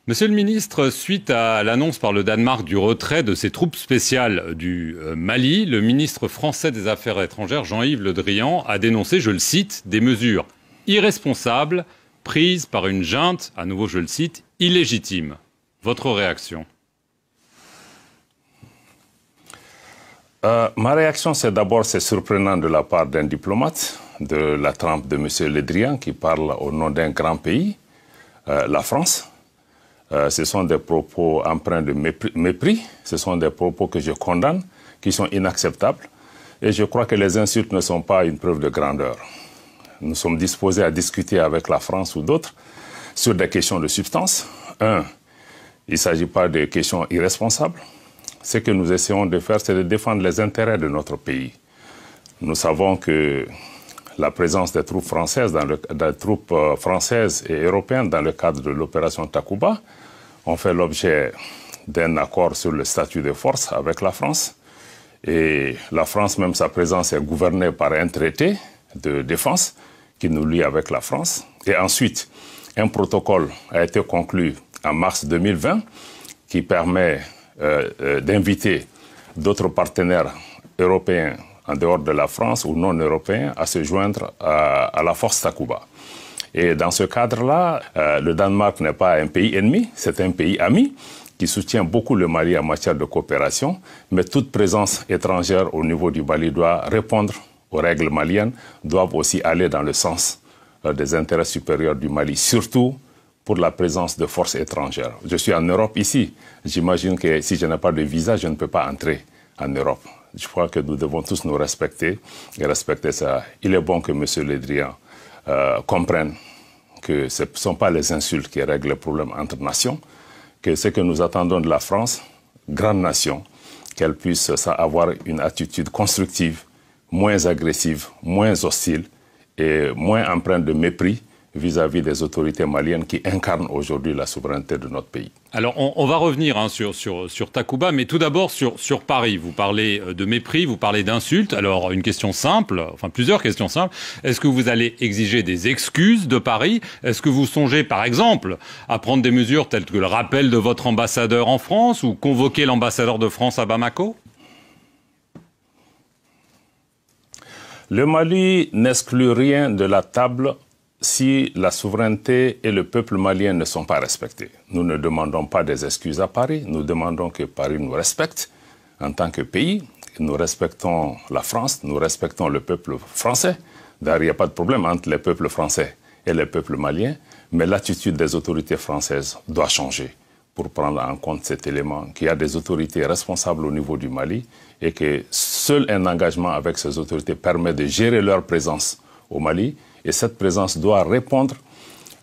Monsieur le ministre, suite à l'annonce par le Danemark du retrait de ses troupes spéciales du Mali, le ministre français des Affaires étrangères, Jean-Yves Le Drian, a dénoncé, je le cite, des mesures irresponsables prises par une junte, à nouveau je le cite, illégitime. Votre réaction? Ma réaction, c'est d'abord, c'est surprenant de la part d'un diplomate de la trempe de M. Le Drian qui parle au nom d'un grand pays, la France. Ce sont des propos empreints de mépris, ce sont des propos que je condamne, qui sont inacceptables. Et je crois que les insultes ne sont pas une preuve de grandeur. Nous sommes disposés à discuter avec la France ou d'autres sur des questions de substance. Un, il ne s'agit pas de questions irresponsables. Ce que nous essayons de faire, c'est de défendre les intérêts de notre pays. Nous savons que la présence des troupes françaises, et européennes dans le cadre de l'opération Takuba ont fait l'objet d'un accord sur le statut de force avec la France. Et la France, même sa présence, est gouvernée par un traité de défense qui nous lie avec la France. Et ensuite, un protocole a été conclu en mars 2020 qui permet d'inviter d'autres partenaires européens en dehors de la France ou non européens à se joindre à la force Takuba. Et dans ce cadre-là, le Danemark n'est pas un pays ennemi, c'est un pays ami qui soutient beaucoup le Mali en matière de coopération, mais toute présence étrangère au niveau du Mali doit répondre aux règles maliennes, doivent aussi aller dans le sens des intérêts supérieurs du Mali, surtout pour la présence de forces étrangères. Je suis en Europe ici. J'imagine que si je n'ai pas de visa, je ne peux pas entrer en Europe. Je crois que nous devons tous nous respecter et respecter ça. Il est bon que M. Le Drian comprenne que ce ne sont pas les insultes qui règlent le problème entre nations, que ce que nous attendons de la France, grande nation, qu'elle puisse avoir une attitude constructive, moins agressive, moins hostile et moins empreinte de mépris vis-à-vis des autorités maliennes qui incarnent aujourd'hui la souveraineté de notre pays. Alors, on va revenir sur Takuba, mais tout d'abord sur Paris. Vous parlez de mépris, vous parlez d'insultes. Alors, une question simple, enfin plusieurs questions simples. Est-ce que vous allez exiger des excuses de Paris? Est-ce que vous songez, par exemple, à prendre des mesures telles que le rappel de votre ambassadeur en France ou convoquer l'ambassadeur de France à Bamako? Le Mali n'exclut rien de la table si la souveraineté et le peuple malien ne sont pas respectés. Nous ne demandons pas des excuses à Paris, nous demandons que Paris nous respecte en tant que pays. Nous respectons la France, nous respectons le peuple français. D'ailleurs, il n'y a pas de problème entre les peuples français et les peuples maliens, mais l'attitude des autorités françaises doit changer pour prendre en compte cet élément, qu'il y a des autorités responsables au niveau du Mali et que seul un engagement avec ces autorités permet de gérer leur présence au Mali. Et cette présence doit répondre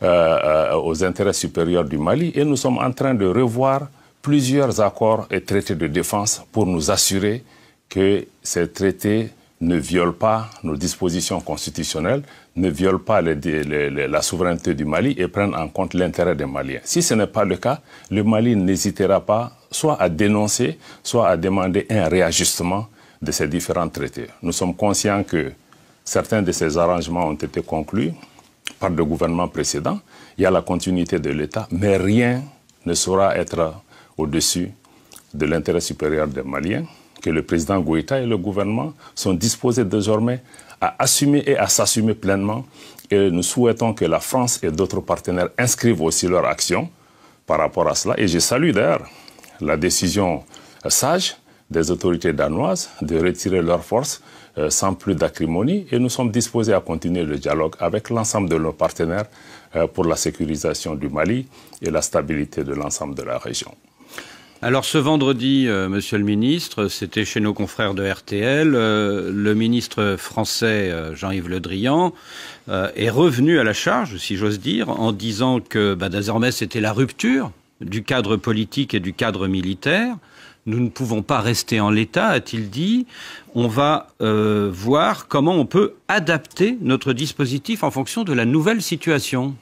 aux intérêts supérieurs du Mali. Et nous sommes en train de revoir plusieurs accords et traités de défense pour nous assurer que ces traités ne violent pas nos dispositions constitutionnelles, ne violent pas la souveraineté du Mali et prennent en compte l'intérêt des Maliens. Si ce n'est pas le cas, le Mali n'hésitera pas soit à dénoncer, soit à demander un réajustement de ces différents traités. Nous sommes conscients que certains de ces arrangements ont été conclus par le gouvernement précédent. Il y a la continuité de l'État, mais rien ne saura être au-dessus de l'intérêt supérieur des Maliens, que le président Goïta et le gouvernement sont disposés désormais à assumer et à s'assumer pleinement. Et nous souhaitons que la France et d'autres partenaires inscrivent aussi leur action par rapport à cela. Et je salue d'ailleurs la décision sage des autorités danoises de retirer leurs forces sans plus d'acrimonie, et nous sommes disposés à continuer le dialogue avec l'ensemble de nos partenaires pour la sécurisation du Mali et la stabilité de l'ensemble de la région. Alors ce vendredi, Monsieur le Ministre, c'était chez nos confrères de RTL, le ministre français Jean-Yves Le Drian est revenu à la charge, si j'ose dire, en disant que désormais c'était la rupture du cadre politique et du cadre militaire. Nous ne pouvons pas rester en l'état, a-t-il dit. On va voir comment on peut adapter notre dispositif en fonction de la nouvelle situation.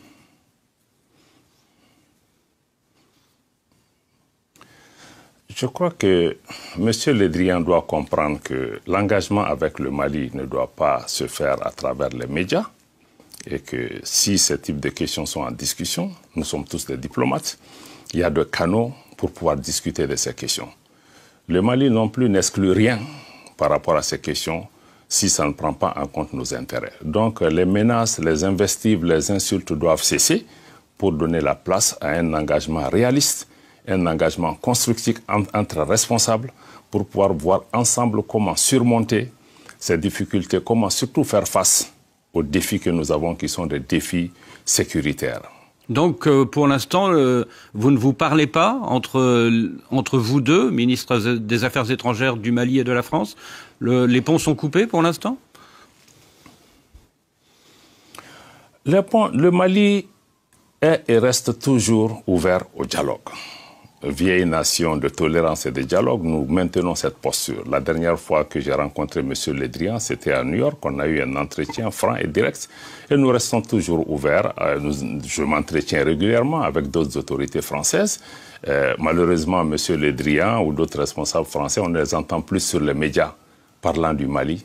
Je crois que M. Le Drian doit comprendre que l'engagement avec le Mali ne doit pas se faire à travers les médias. Et que si ce type de questions sont en discussion, nous sommes tous des diplomates, il y a des canaux pour pouvoir discuter de ces questions. Le Mali non plus n'exclut rien par rapport à ces questions si ça ne prend pas en compte nos intérêts. Donc les menaces, les invectives, les insultes doivent cesser pour donner la place à un engagement réaliste, un engagement constructif entre responsables pour pouvoir voir ensemble comment surmonter ces difficultés, comment surtout faire face aux défis que nous avons qui sont des défis sécuritaires. Donc, pour l'instant, vous ne vous parlez pas entre vous deux, ministres des Affaires étrangères du Mali et de la France? Les ponts sont coupés pour l'instant? Le Mali est et reste toujours ouvert au dialogue. Vieille nation de tolérance et de dialogue, nous maintenons cette posture. La dernière fois que j'ai rencontré M. Le Drian, c'était à New York. On a eu un entretien franc et direct. Et nous restons toujours ouverts. Je m'entretiens régulièrement avec d'autres autorités françaises. Malheureusement, M. Le Drian ou d'autres responsables français, on les entend plus sur les médias parlant du Mali.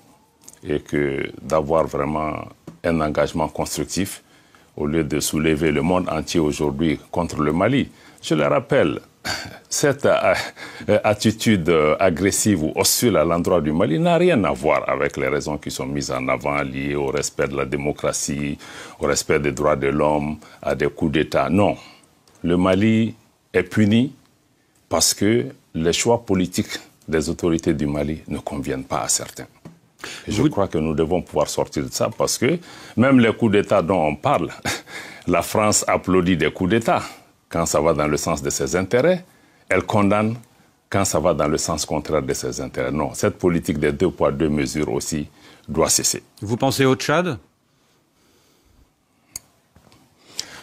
Et que d'avoir vraiment un engagement constructif au lieu de soulever le monde entier aujourd'hui contre le Mali. Je le rappelle, cette attitude agressive ou hostile à l'endroit du Mali n'a rien à voir avec les raisons qui sont mises en avant liées au respect de la démocratie, au respect des droits de l'homme, à des coups d'État. Non, le Mali est puni parce que les choix politiques des autorités du Mali ne conviennent pas à certains. Et je crois que nous devons pouvoir sortir de ça parce que même les coups d'État dont on parle, la France applaudit des coups d'État quand ça va dans le sens de ses intérêts, elle condamne quand ça va dans le sens contraire de ses intérêts. Non, cette politique des 2 poids 2 mesures aussi doit cesser. Vous pensez au Tchad?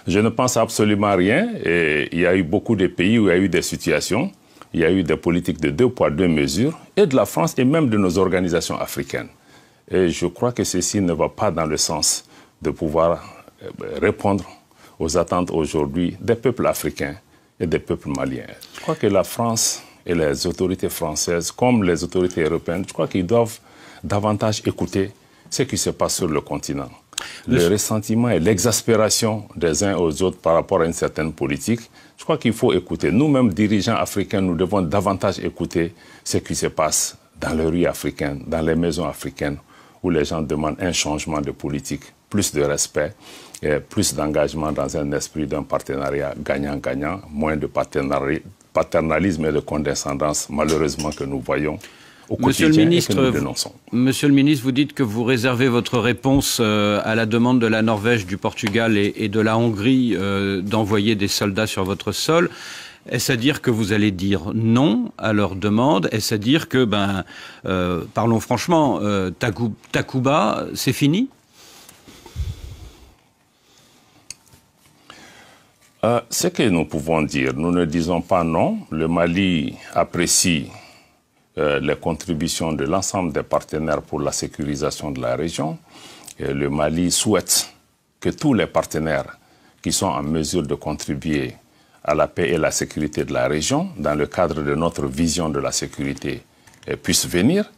Je ne pense absolument rien. Et il y a eu beaucoup de pays où il y a eu des situations, il y a eu des politiques de 2 poids 2 mesures, et de la France et même de nos organisations africaines. Et je crois que ceci ne va pas dans le sens de pouvoir répondre aux attentes aujourd'hui des peuples africains et des peuples maliens. Je crois que la France et les autorités françaises, comme les autorités européennes, je crois qu'ils doivent davantage écouter ce qui se passe sur le continent. Le ressentiment et l'exaspération des uns aux autres par rapport à une certaine politique, je crois qu'il faut écouter. Nous-mêmes, dirigeants africains, nous devons davantage écouter ce qui se passe dans les rues africaines, dans les maisons africaines, où les gens demandent un changement de politique, plus de respect, et plus d'engagement dans un esprit d'un partenariat gagnant-gagnant, moins de paternalisme et de condescendance, malheureusement, que nous voyons au quotidien et que nous dénonçons. Monsieur le ministre, vous dites que vous réservez votre réponse à la demande de la Norvège, du Portugal et de la Hongrie d'envoyer des soldats sur votre sol. Est-ce à dire que vous allez dire non à leur demande? Est-ce à dire que, parlons franchement, Takuba, c'est fini? Ce que nous pouvons dire, nous ne disons pas non. Le Mali apprécie les contributions de l'ensemble des partenaires pour la sécurisation de la région. Et le Mali souhaite que tous les partenaires qui sont en mesure de contribuer à la paix et la sécurité de la région, dans le cadre de notre vision de la sécurité, puissent venir.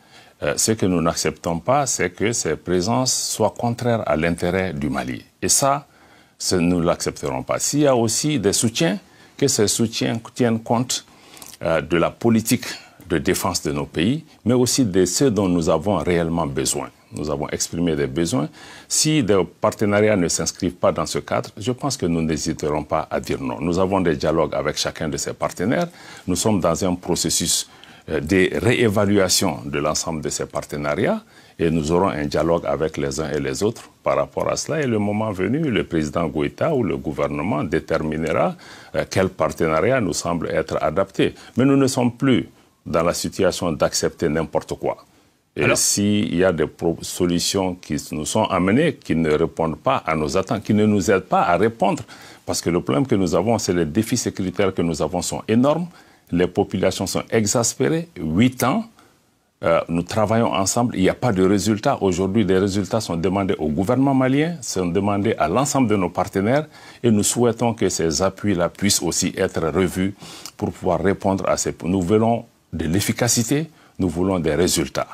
Ce que nous n'acceptons pas, c'est que ces présences soient contraires à l'intérêt du Mali. Et ça, nous ne l'accepterons pas. S'il y a aussi des soutiens, que ces soutiens tiennent compte de la politique de défense de nos pays, mais aussi de ceux dont nous avons réellement besoin. Nous avons exprimé des besoins. Si des partenariats ne s'inscrivent pas dans ce cadre, je pense que nous n'hésiterons pas à dire non. Nous avons des dialogues avec chacun de ces partenaires. Nous sommes dans un processus de réévaluation de l'ensemble de ces partenariats et nous aurons un dialogue avec les uns et les autres par rapport à cela. Et le moment venu, le président Goïta ou le gouvernement déterminera quel partenariat nous semble être adapté. Mais nous ne sommes plus dans la situation d'accepter n'importe quoi. Et s'il y a des solutions qui nous sont amenées, qui ne répondent pas à nos attentes, qui ne nous aident pas à répondre, parce que le problème que nous avons, c'est les défis sécuritaires que nous avons sont énormes, les populations sont exaspérées, 8 ans, nous travaillons ensemble, il n'y a pas de résultats. Aujourd'hui, des résultats sont demandés au gouvernement malien, sont demandés à l'ensemble de nos partenaires et nous souhaitons que ces appuis-là puissent aussi être revus pour pouvoir répondre à ces... Nous voulons de l'efficacité, nous voulons des résultats.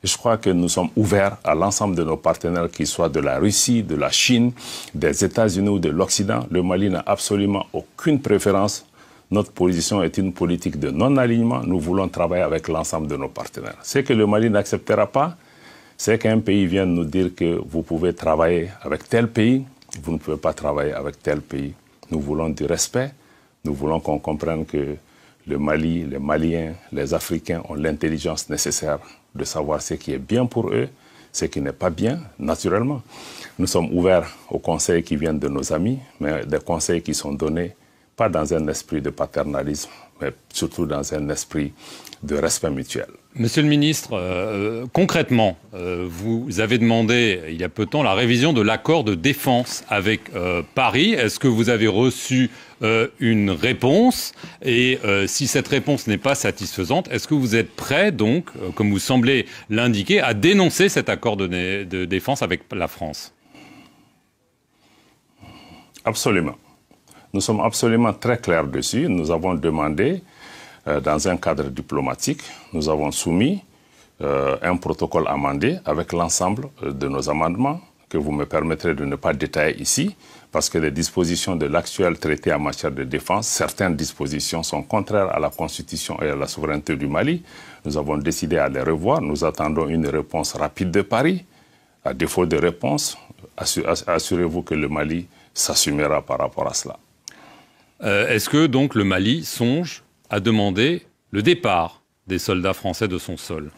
Je crois que nous sommes ouverts à l'ensemble de nos partenaires, qu'ils soient de la Russie, de la Chine, des États-Unis ou de l'Occident. Le Mali n'a absolument aucune préférence. Notre position est une politique de non-alignement. Nous voulons travailler avec l'ensemble de nos partenaires. Ce que le Mali n'acceptera pas, c'est qu'un pays vienne nous dire que vous pouvez travailler avec tel pays, vous ne pouvez pas travailler avec tel pays. Nous voulons du respect. Nous voulons qu'on comprenne que le Mali, les Maliens, les Africains ont l'intelligence nécessaire de savoir ce qui est bien pour eux, ce qui n'est pas bien, naturellement. Nous sommes ouverts aux conseils qui viennent de nos amis, mais des conseils qui sont donnés pas dans un esprit de paternalisme, mais surtout dans un esprit de respect mutuel. Monsieur le ministre, concrètement, vous avez demandé il y a peu de temps la révision de l'accord de défense avec Paris. Est-ce que vous avez reçu une réponse? Et si cette réponse n'est pas satisfaisante, est-ce que vous êtes prêt, donc, comme vous semblez l'indiquer, à dénoncer cet accord de défense avec la France? Absolument. Nous sommes absolument très clairs dessus. Nous avons demandé, dans un cadre diplomatique, nous avons soumis un protocole amendé avec l'ensemble de nos amendements, que vous me permettrez de ne pas détailler ici, parce que les dispositions de l'actuel traité en matière de défense, certaines dispositions sont contraires à la Constitution et à la souveraineté du Mali. Nous avons décidé à les revoir. Nous attendons une réponse rapide de Paris. À défaut de réponse, assurez-vous que le Mali s'assumera par rapport à cela. Est-ce que donc le Mali songe à demander le départ des soldats français de son sol?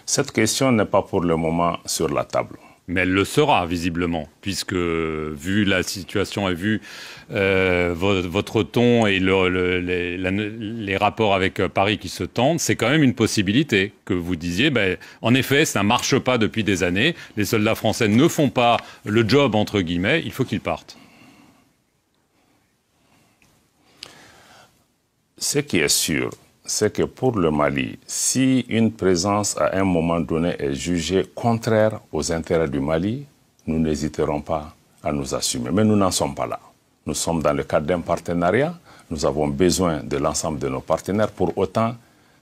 Cette question n'est pas pour le moment sur la table. Mais elle le sera, visiblement, puisque, vu la situation et vu votre ton et les rapports avec Paris qui se tendent, c'est quand même une possibilité que vous disiez, en effet, ça ne marche pas depuis des années, les soldats français ne font pas le job, entre guillemets, il faut qu'ils partent. Ce qui est sûr, c'est que pour le Mali, si une présence à un moment donné est jugée contraire aux intérêts du Mali, nous n'hésiterons pas à nous assumer. Mais nous n'en sommes pas là. Nous sommes dans le cadre d'un partenariat. Nous avons besoin de l'ensemble de nos partenaires pour autant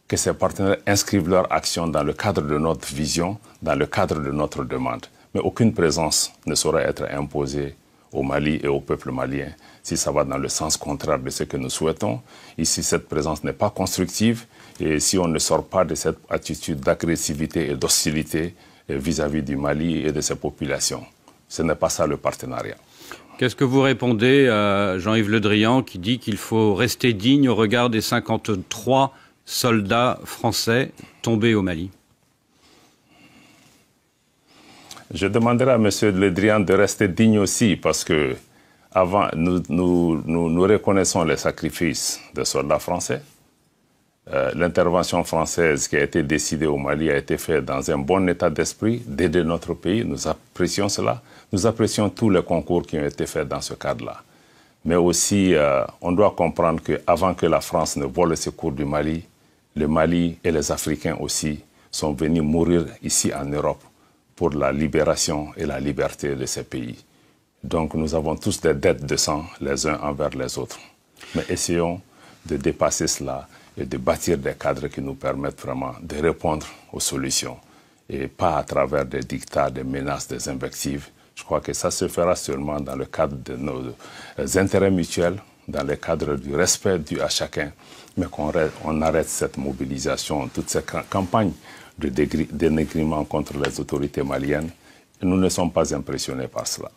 que ces partenaires inscrivent leur action dans le cadre de notre vision, dans le cadre de notre demande. Mais aucune présence ne saurait être imposée au Mali et au peuple malien si ça va dans le sens contraire de ce que nous souhaitons. Ici, cette présence n'est pas constructive et si on ne sort pas de cette attitude d'agressivité et d'hostilité vis-à-vis du Mali et de ses populations, ce n'est pas ça le partenariat. Qu'est-ce que vous répondez à Jean-Yves Le Drian qui dit qu'il faut rester digne au regard des 53 soldats français tombés au Mali? Je demanderai à M. Le Drian de rester digne aussi parce que avant, nous reconnaissons les sacrifices des soldats français. L'intervention française qui a été décidée au Mali a été faite dans un bon état d'esprit d'aider notre pays. Nous apprécions cela. Nous apprécions tous les concours qui ont été faits dans ce cadre-là. Mais aussi, on doit comprendre qu'avant que la France ne vole le secours du Mali, le Mali et les Africains aussi sont venus mourir ici en Europe pour la libération et la liberté de ces pays. Donc nous avons tous des dettes de sang les uns envers les autres. Mais essayons de dépasser cela et de bâtir des cadres qui nous permettent vraiment de répondre aux solutions et pas à travers des dictats, des menaces, des invectives. Je crois que ça se fera seulement dans le cadre de nos intérêts mutuels, dans le cadre du respect dû à chacun, mais qu'on arrête cette mobilisation, toutes ces campagnes de dénigrement contre les autorités maliennes. Et nous ne sommes pas impressionnés par cela.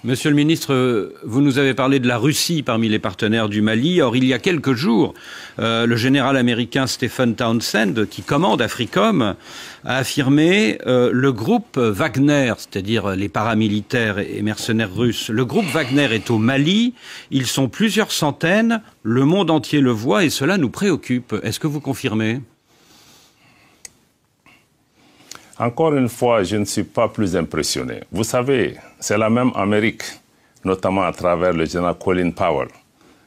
Monsieur le ministre, vous nous avez parlé de la Russie parmi les partenaires du Mali. Or, il y a quelques jours, le général américain Stephen Townsend, qui commande AFRICOM, a affirmé le groupe Wagner, c'est-à-dire les paramilitaires et mercenaires russes. Le groupe Wagner est au Mali. Ils sont plusieurs centaines. Le monde entier le voit et cela nous préoccupe. Est-ce que vous confirmez ? Encore une fois, je ne suis pas plus impressionné. Vous savez, c'est la même Amérique, notamment à travers le général Colin Powell,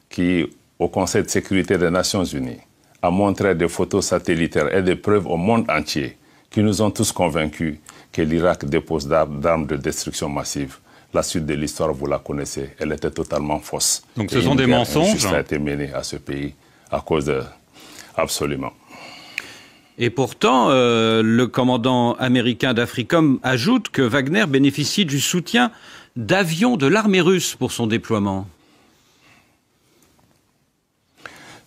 qui, au Conseil de sécurité des Nations Unies, a montré des photos satellitaires et des preuves au monde entier qui nous ont tous convaincus que l'Irak dépose d'armes de destruction massive. La suite de l'histoire, vous la connaissez, elle était totalement fausse. Donc ce sont des mensonges. Une guerre injuste a été menée à ce pays à cause de... Absolument. Et pourtant, le commandant américain d'Africom ajoute que Wagner bénéficie du soutien d'avions de l'armée russe pour son déploiement.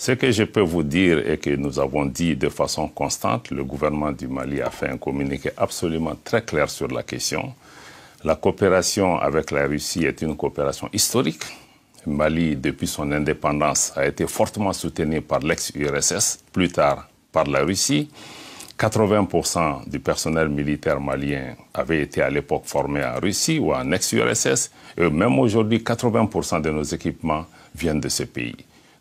Ce que je peux vous dire et que nous avons dit de façon constante, le gouvernement du Mali a fait un communiqué absolument très clair sur la question. La coopération avec la Russie est une coopération historique. Le Mali, depuis son indépendance, a été fortement soutenu par l'ex-URSS, plus tard par la Russie. 80% du personnel militaire malien avait été à l'époque formé en Russie ou en ex-URSS. Et même aujourd'hui, 80% de nos équipements viennent de ce pays.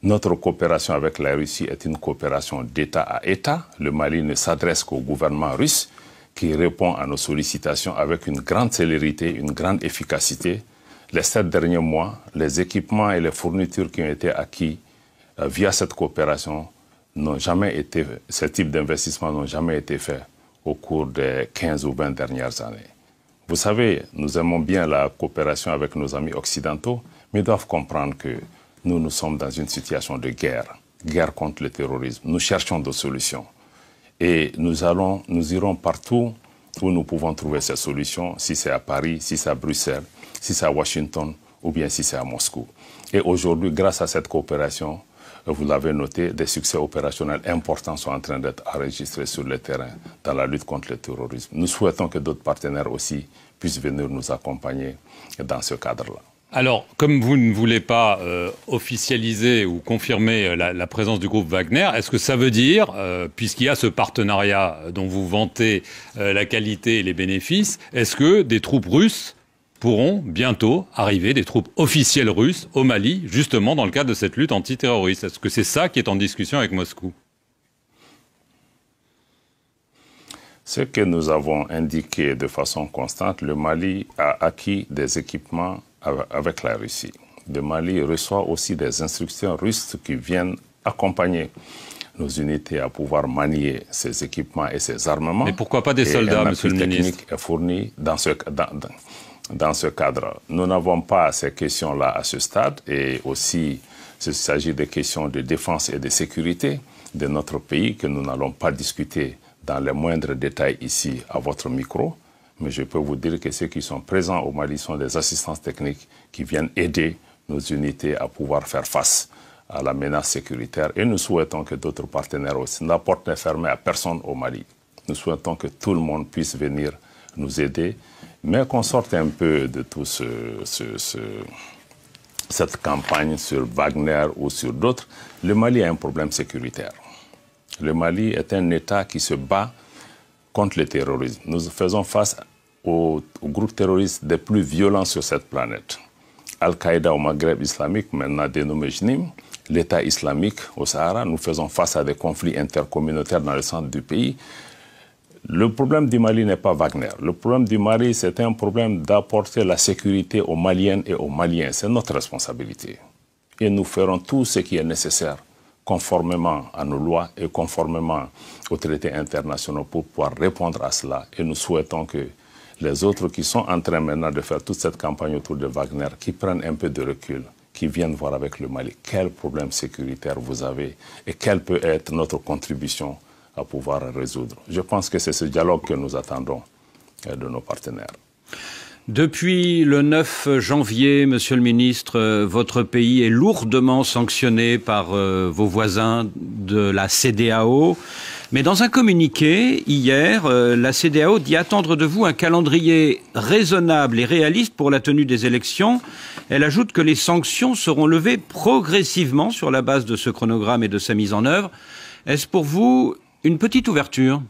Notre coopération avec la Russie est une coopération d'État à État. Le Mali ne s'adresse qu'au gouvernement russe qui répond à nos sollicitations avec une grande célérité, une grande efficacité. Les 7 derniers mois, les équipements et les fournitures qui ont été acquis via cette coopération n'ont jamais été, ce type d'investissement n'ont jamais été faits au cours des 15 ou 20 dernières années. Vous savez, nous aimons bien la coopération avec nos amis occidentaux, mais ils doivent comprendre que nous sommes dans une situation de guerre contre le terrorisme. Nous cherchons des solutions. Et nous irons partout où nous pouvons trouver ces solutions, si c'est à Paris, si c'est à Bruxelles, si c'est à Washington ou bien si c'est à Moscou. Et aujourd'hui, grâce à cette coopération, vous l'avez noté, des succès opérationnels importants sont en train d'être enregistrés sur le terrain dans la lutte contre le terrorisme. Nous souhaitons que d'autres partenaires aussi puissent venir nous accompagner dans ce cadre-là. Alors, comme vous ne voulez pas officialiser ou confirmer la présence du groupe Wagner, est-ce que ça veut dire, puisqu'il y a ce partenariat dont vous vantez la qualité et les bénéfices, est-ce que des troupes russes pourront bientôt arriver, des troupes officielles russes au Mali, justement dans le cadre de cette lutte antiterroriste? Est-ce que c'est ça qui est en discussion avec Moscou? Ce que nous avons indiqué de façon constante, le Mali a acquis des équipements avec la Russie. Le Mali reçoit aussi des instructions russes qui viennent accompagner nos unités à pouvoir manier ces équipements et ces armements. Mais pourquoi pas des soldats, monsieur le ministre? Un appui technique est fourni dans ce cadre. Nous n'avons pas ces questions-là à ce stade et aussi il s'agit des questions de défense et de sécurité de notre pays que nous n'allons pas discuter dans les moindres détails ici à votre micro. Mais je peux vous dire que ceux qui sont présents au Mali sont des assistances techniques qui viennent aider nos unités à pouvoir faire face à la menace sécuritaire. Et nous souhaitons que d'autres partenaires aussi. La porte n'est fermée à personne au Mali. Nous souhaitons que tout le monde puisse venir nous aider, mais qu'on sorte un peu de tout cette campagne sur Wagner ou sur d'autres. Le Mali a un problème sécuritaire. Le Mali est un État qui se bat contre le terrorisme. Nous faisons face aux groupes terroristes les plus violents sur cette planète. Al-Qaïda au Maghreb islamique, maintenant dénommé JNIM, l'État islamique au Sahara. Nous faisons face à des conflits intercommunautaires dans le centre du pays. Le problème du Mali n'est pas Wagner. Le problème du Mali, c'est un problème d'apporter la sécurité aux Maliennes et aux Maliens. C'est notre responsabilité. Et nous ferons tout ce qui est nécessaire conformément à nos lois et conformément aux traités internationaux pour pouvoir répondre à cela. Et nous souhaitons que les autres qui sont en train maintenant de faire toute cette campagne autour de Wagner, qui prennent un peu de recul, qui viennent voir avec le Mali quel problème sécuritaire vous avez et quelle peut être notre contribution à pouvoir résoudre. Je pense que c'est ce dialogue que nous attendons de nos partenaires. Depuis le 9 janvier, Monsieur le Ministre, votre pays est lourdement sanctionné par vos voisins de la CEDEAO. Mais dans un communiqué, hier, la CEDEAO dit attendre de vous un calendrier raisonnable et réaliste pour la tenue des élections. Elle ajoute que les sanctions seront levées progressivement sur la base de ce chronogramme et de sa mise en œuvre. Est-ce pour vous une petite ouverture ?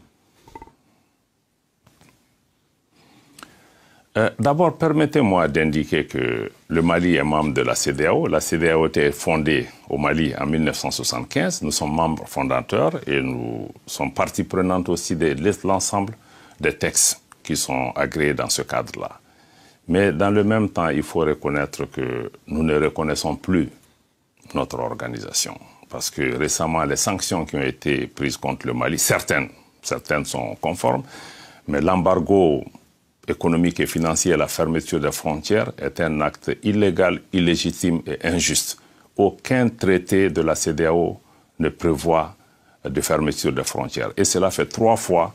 D'abord, permettez-moi d'indiquer que le Mali est membre de la CEDEAO. La CEDEAO a été fondée au Mali en 1975. Nous sommes membres fondateurs et nous sommes partie prenante aussi de l'ensemble des textes qui sont agréés dans ce cadre-là. Mais dans le même temps, il faut reconnaître que nous ne reconnaissons plus notre organisation. Parce que récemment, les sanctions qui ont été prises contre le Mali, certaines sont conformes, mais l'embargo économique et financier, la fermeture des frontières est un acte illégal, illégitime et injuste. Aucun traité de la CEDEAO ne prévoit de fermeture des frontières. Et cela fait 3 fois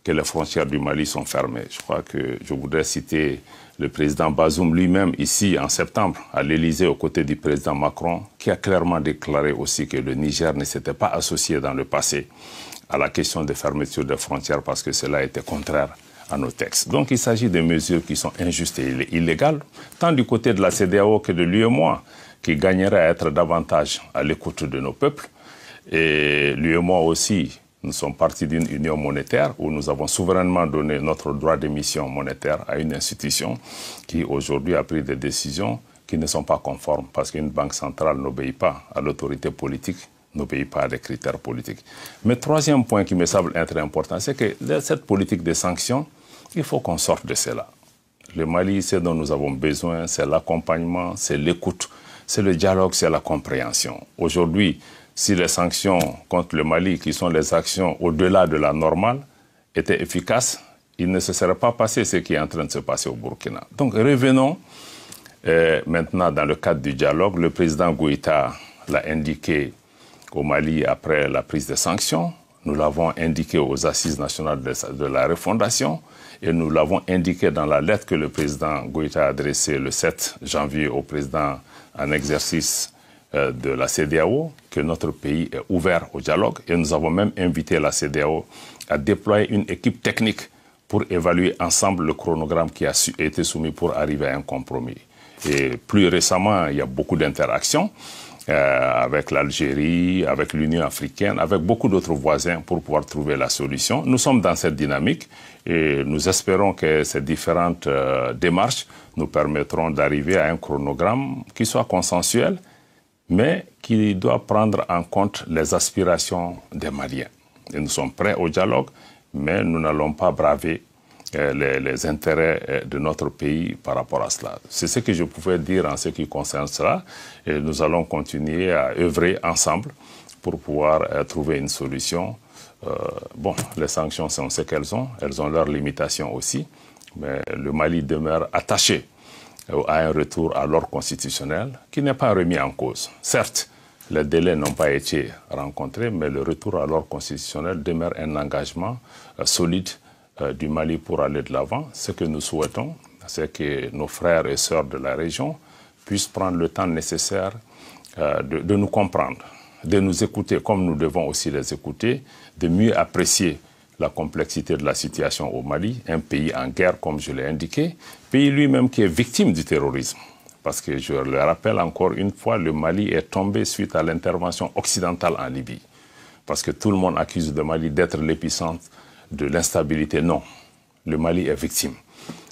que les frontières du Mali sont fermées. Je crois que je voudrais citer le président Bazoum lui-même ici en septembre à l'Élysée aux côtés du président Macron, qui a clairement déclaré aussi que le Niger ne s'était pas associé dans le passé à la question de fermeture des frontières parce que cela était contraire à nos textes. Donc il s'agit de mesures qui sont injustes et illégales, tant du côté de la CEDEAO que de l'UEMOA, qui gagnerait à être davantage à l'écoute de nos peuples. Et l'UEMOA aussi, nous sommes partis d'une union monétaire où nous avons souverainement donné notre droit d'émission monétaire à une institution qui aujourd'hui a pris des décisions qui ne sont pas conformes parce qu'une banque centrale n'obéit pas à l'autorité politique, n'obéit pas à des critères politiques. Mais troisième point qui me semble très important, c'est que cette politique de sanctions, il faut qu'on sorte de cela. Le Mali, ce dont nous avons besoin, c'est l'accompagnement, c'est l'écoute, c'est le dialogue, c'est la compréhension. Aujourd'hui, si les sanctions contre le Mali, qui sont les actions au-delà de la normale, étaient efficaces, il ne se serait pas passé ce qui est en train de se passer au Burkina. Donc revenons maintenant dans le cadre du dialogue. Le président Goïta l'a indiqué au Mali après la prise des sanctions. Nous l'avons indiqué aux Assises nationales de la refondation et nous l'avons indiqué dans la lettre que le président Goïta a adressée le 7 janvier au président en exercice de la CEDEAO, que notre pays est ouvert au dialogue et nous avons même invité la CEDEAO à déployer une équipe technique pour évaluer ensemble le chronogramme qui a été soumis pour arriver à un compromis. Et plus récemment, il y a beaucoup d'interactions avec l'Algérie, avec l'Union africaine, avec beaucoup d'autres voisins pour pouvoir trouver la solution. Nous sommes dans cette dynamique et nous espérons que ces différentes démarches nous permettront d'arriver à un chronogramme qui soit consensuel, mais qui doit prendre en compte les aspirations des Maliens. Et nous sommes prêts au dialogue, mais nous n'allons pas braver les intérêts de notre pays par rapport à cela. C'est ce que je pouvais dire en ce qui concerne cela. Et nous allons continuer à œuvrer ensemble pour pouvoir trouver une solution. Bon, les sanctions sont ce qu'elles ont leurs limitations aussi, mais le Mali demeure attaché à un retour à l'ordre constitutionnel qui n'est pas remis en cause. Certes, les délais n'ont pas été rencontrés, mais le retour à l'ordre constitutionnel demeure un engagement solide du Mali pour aller de l'avant. Ce que nous souhaitons, c'est que nos frères et sœurs de la région puissent prendre le temps nécessaire de nous comprendre, de nous écouter comme nous devons aussi les écouter, de mieux apprécier la complexité de la situation au Mali, un pays en guerre, comme je l'ai indiqué, pays lui-même qui est victime du terrorisme. Parce que je le rappelle encore une fois, le Mali est tombé suite à l'intervention occidentale en Libye. Parce que tout le monde accuse le Mali d'être l'épicentre de l'instabilité. Non, le Mali est victime.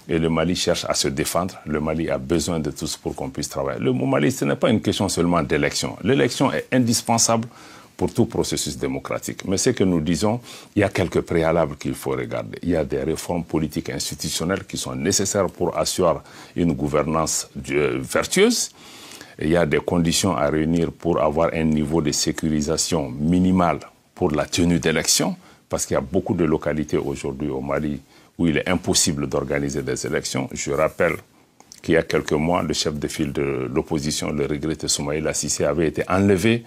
Et le Mali cherche à se défendre. Le Mali a besoin de tous pour qu'on puisse travailler. Le Mali, ce n'est pas une question seulement d'élection. L'élection est indispensable pour tout processus démocratique. Mais ce que nous disons, il y a quelques préalables qu'il faut regarder. Il y a des réformes politiques et institutionnelles qui sont nécessaires pour assurer une gouvernance vertueuse. Et il y a des conditions à réunir pour avoir un niveau de sécurisation minimal pour la tenue d'élections, parce qu'il y a beaucoup de localités aujourd'hui au Mali où il est impossible d'organiser des élections. Je rappelle qu'il y a quelques mois, le chef de file de l'opposition, le regretté Soumaïla Cissé, avait été enlevé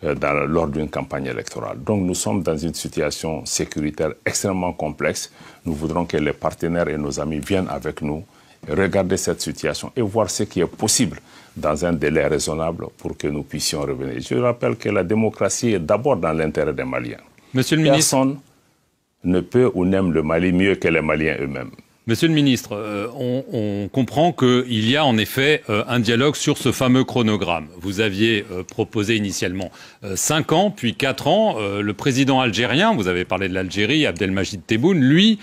lors d'une campagne électorale. Donc nous sommes dans une situation sécuritaire extrêmement complexe. Nous voudrons que les partenaires et nos amis viennent avec nous, regarder cette situation et voir ce qui est possible dans un délai raisonnable pour que nous puissions revenir. Je rappelle que la démocratie est d'abord dans l'intérêt des Maliens. Monsieur le ministre, personne ne peut ou n'aime le Mali mieux que les Maliens eux-mêmes. Monsieur le ministre, on comprend qu'il y a en effet un dialogue sur ce fameux chronogramme. Vous aviez proposé initialement 5 ans, puis 4 ans. Le président algérien, vous avez parlé de l'Algérie, Abdelmajid Tebboune, lui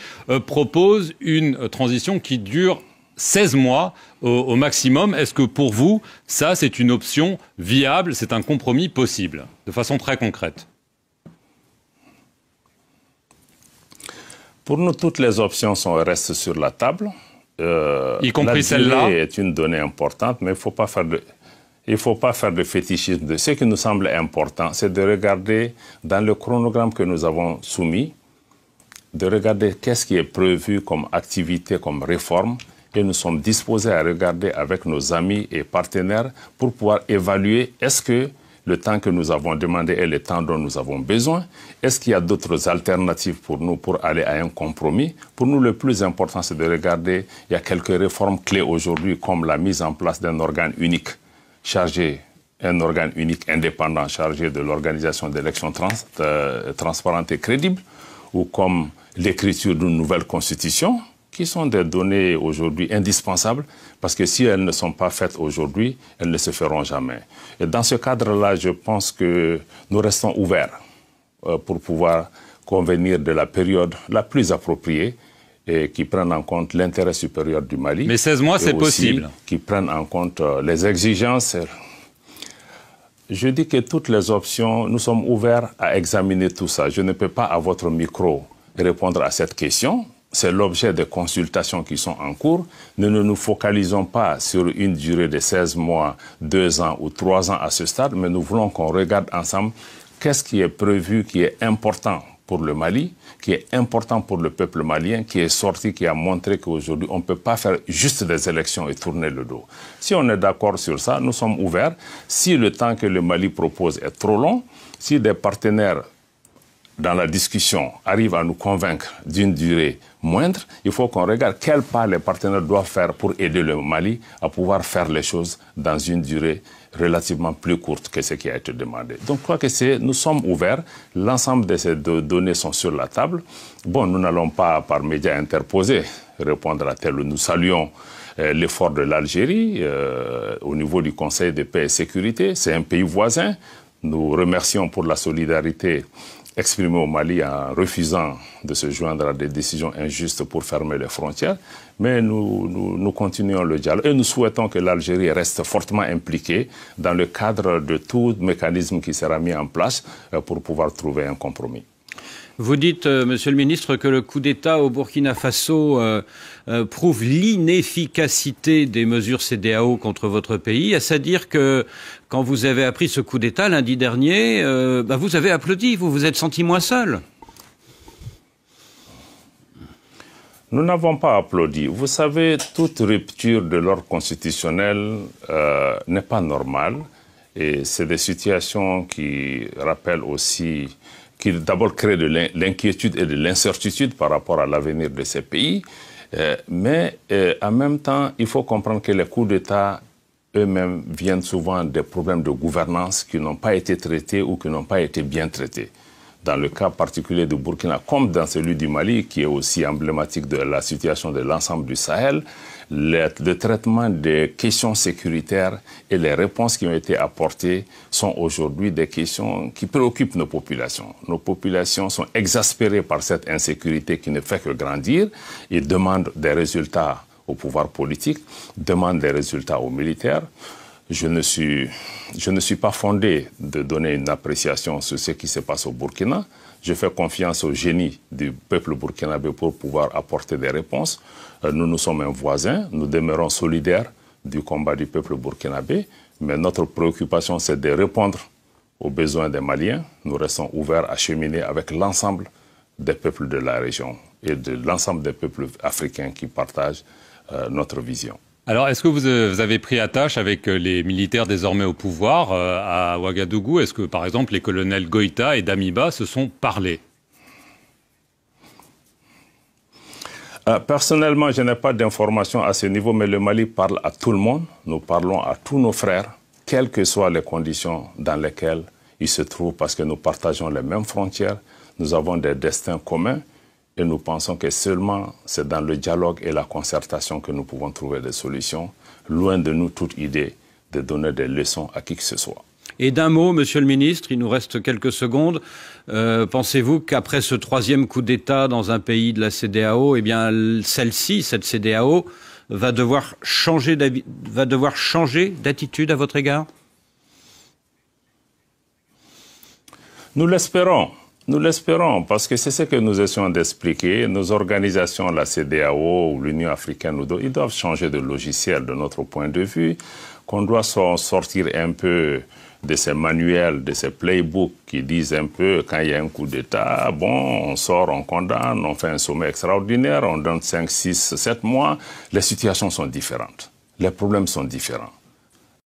propose une transition qui dure 16 mois au maximum. Est-ce que pour vous, ça c'est une option viable, c'est un compromis possible, de façon très concrète ? Pour nous, toutes les options restent sur la table. Y compris celle-là. La durée est une donnée importante, mais il ne faut pas faire de fétichisme. Ce qui nous semble important, c'est de regarder dans le chronogramme que nous avons soumis, de regarder qu'est-ce qui est prévu comme activité, comme réforme, et nous sommes disposés à regarder avec nos amis et partenaires pour pouvoir évaluer est-ce que le temps que nous avons demandé est le temps dont nous avons besoin? Est-ce qu'il y a d'autres alternatives pour nous pour aller à un compromis? Pour nous, le plus important, c'est de regarder, il y a quelques réformes clés aujourd'hui, comme la mise en place d'un organe unique chargé, un organe unique indépendant chargé de l'organisation d'élections transparentes et crédibles, ou comme l'écriture d'une nouvelle constitution, qui sont des données aujourd'hui indispensables, parce que si elles ne sont pas faites aujourd'hui, elles ne se feront jamais. Et dans ce cadre-là, je pense que nous restons ouverts pour pouvoir convenir de la période la plus appropriée et qui prenne en compte l'intérêt supérieur du Mali. Mais 16 mois, c'est possible. Qui prenne en compte les exigences. Je dis que toutes les options, nous sommes ouverts à examiner tout ça. Je ne peux pas, à votre micro, répondre à cette question. C'est l'objet des consultations qui sont en cours. Nous ne nous focalisons pas sur une durée de 16 mois, 2 ans ou 3 ans à ce stade, mais nous voulons qu'on regarde ensemble qu'est-ce qui est prévu, qui est important pour le Mali, qui est important pour le peuple malien, qui est sorti, qui a montré qu'aujourd'hui, on ne peut pas faire juste des élections et tourner le dos. Si on est d'accord sur ça, nous sommes ouverts. Si le temps que le Mali propose est trop long, si des partenaires dans la discussion arrivent à nous convaincre d'une durée moindre, il faut qu'on regarde quels pas les partenaires doivent faire pour aider le Mali à pouvoir faire les choses dans une durée relativement plus courte que ce qui a été demandé. Donc je crois que nous sommes ouverts, l'ensemble de ces données sont sur la table. Bon, nous n'allons pas par médias interposés répondre à tel. Nous saluons l'effort de l'Algérie au niveau du Conseil de paix et sécurité. C'est un pays voisin. Nous remercions pour la solidarité exprimé au Mali en refusant de se joindre à des décisions injustes pour fermer les frontières. Mais nous continuons le dialogue et nous souhaitons que l'Algérie reste fortement impliquée dans le cadre de tout mécanisme qui sera mis en place pour pouvoir trouver un compromis. Vous dites, Monsieur le Ministre, que le coup d'État au Burkina Faso prouve l'inefficacité des mesures CEDEAO contre votre pays. Est-ce à dire que quand vous avez appris ce coup d'État lundi dernier, vous avez applaudi, vous vous êtes senti moins seul? Nous n'avons pas applaudi. Vous savez, toute rupture de l'ordre constitutionnel n'est pas normale. Et c'est des situations qui rappellent aussi, qui d'abord créent de l'inquiétude et de l'incertitude par rapport à l'avenir de ces pays. Mais en même temps, il faut comprendre que les coups d'État eux-mêmes viennent souvent des problèmes de gouvernance qui n'ont pas été traités ou qui n'ont pas été bien traités. Dans le cas particulier du Burkina, comme dans celui du Mali, qui est aussi emblématique de la situation de l'ensemble du Sahel, le traitement des questions sécuritaires et les réponses qui ont été apportées sont aujourd'hui des questions qui préoccupent nos populations. Nos populations sont exaspérées par cette insécurité qui ne fait que grandir et demandent des résultats au pouvoir politique, demandent des résultats aux militaires. Je ne suis pas fondé de donner une appréciation sur ce qui se passe au Burkina. Je fais confiance au génie du peuple burkinabé pour pouvoir apporter des réponses. Nous sommes un voisin, nous demeurons solidaires du combat du peuple burkinabé, mais notre préoccupation, c'est de répondre aux besoins des Maliens. Nous restons ouverts à cheminer avec l'ensemble des peuples de la région et de l'ensemble des peuples africains qui partagent notre vision. Alors, est-ce que vous avez pris attache avec les militaires désormais au pouvoir à Ouagadougou? Est-ce que, par exemple, les colonels Goïta et Damiba se sont parlé? Personnellement, je n'ai pas d'informations à ce niveau, mais le Mali parle à tout le monde. Nous parlons à tous nos frères, quelles que soient les conditions dans lesquelles ils se trouvent, parce que nous partageons les mêmes frontières, nous avons des destins communs. Et nous pensons que seulement c'est dans le dialogue et la concertation que nous pouvons trouver des solutions. Loin de nous toute idée de donner des leçons à qui que ce soit. Et d'un mot, Monsieur le Ministre, il nous reste quelques secondes. Pensez-vous qu'après ce troisième coup d'État dans un pays de la CEDEAO, eh bien celle-ci, cette CEDEAO, va devoir changer d'attitude à votre égard? Nous l'espérons. Nous l'espérons, parce que c'est ce que nous essayons d'expliquer. Nos organisations, la CEDEAO ou l'Union africaine, ils doivent changer de logiciel de notre point de vue, qu'on doit sortir un peu de ces manuels, de ces playbooks qui disent un peu quand il y a un coup d'État, bon, on sort, on condamne, on fait un sommet extraordinaire, on donne 5, 6, 7 mois. Les situations sont différentes, les problèmes sont différents.